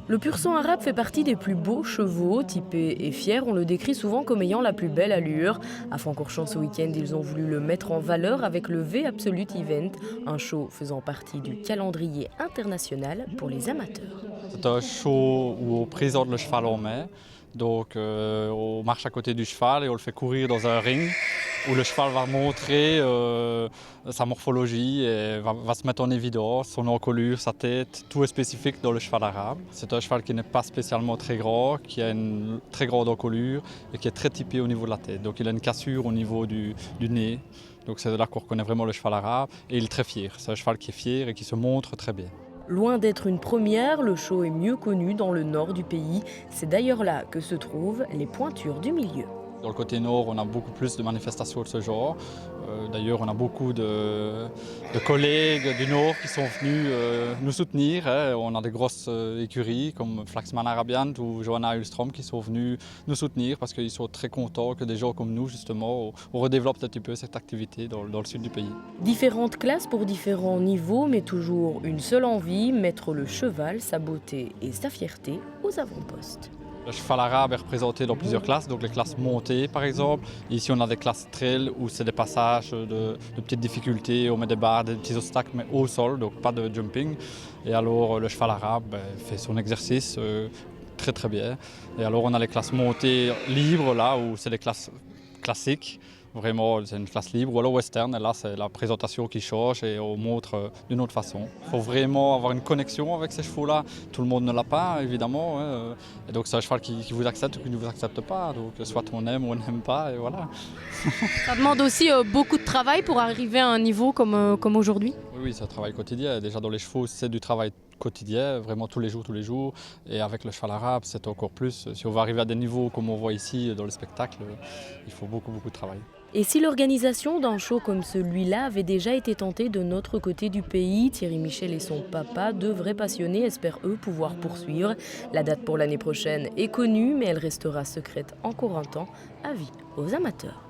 Le pur sang arabe fait partie des plus beaux chevaux, typés et fiers. On le décrit souvent comme ayant la plus belle allure. À Francorchamps ce week-end, ils ont voulu le mettre en valeur avec le V-Absolute Event, un show faisant partie du calendrier international pour les amateurs. C'est un show où on présente le cheval en main. Donc on marche à côté du cheval et on le fait courir dans un ring où le cheval va montrer sa morphologie et va se mettre en évidence, son encolure, sa tête, tout est spécifique dans le cheval arabe. C'est un cheval qui n'est pas spécialement très grand, qui a une très grande encolure et qui est très typé au niveau de la tête. Donc il a une cassure au niveau du nez. Donc c'est de là qu'on reconnaît vraiment le cheval arabe et il est très fier. C'est un cheval qui est fier et qui se montre très bien. Loin d'être une première, le show est mieux connu dans le nord du pays. C'est d'ailleurs là que se trouvent les pointures du milieu. Dans le côté nord, on a beaucoup plus de manifestations de ce genre. D'ailleurs, on a beaucoup de collègues du nord qui sont venus nous soutenir. On a des grosses écuries comme Flaxman Arabian ou Johanna Ulstrom qui sont venus nous soutenir parce qu'ils sont très contents que des gens comme nous, justement, on redéveloppe un petit peu cette activité dans le sud du pays. Différentes classes pour différents niveaux, mais toujours une seule envie, mettre le cheval, sa beauté et sa fierté aux avant-postes. Le cheval arabe est représenté dans plusieurs classes, donc les classes montées par exemple. Ici on a des classes trail où c'est des passages de petites difficultés, on met des barres, des petits obstacles mais au sol, donc pas de jumping. Et alors le cheval arabe fait son exercice très très bien. Et alors on a les classes montées libres là où c'est des classes classiques. Vraiment, c'est une classe libre ou alors western, et là c'est la présentation qui change et on montre d'une autre façon. Il faut vraiment avoir une connexion avec ces chevaux-là. Tout le monde ne l'a pas, évidemment. Et donc c'est un cheval qui vous accepte ou qui ne vous accepte pas. Donc soit on aime ou on n'aime pas, et voilà. Ça demande aussi beaucoup de travail pour arriver à un niveau comme aujourd'hui. Oui, c'est un travail quotidien. Déjà dans les chevaux, c'est du travail quotidien, vraiment tous les jours. Et avec le cheval arabe, c'est encore plus. Si on veut arriver à des niveaux comme on voit ici dans le spectacle, il faut beaucoup de travail. Et si l'organisation d'un show comme celui-là avait déjà été tentée de notre côté du pays, Thierry Michel et son papa, deux vrais passionnés, espèrent eux pouvoir poursuivre. La date pour l'année prochaine est connue, mais elle restera secrète encore un temps, avis aux amateurs.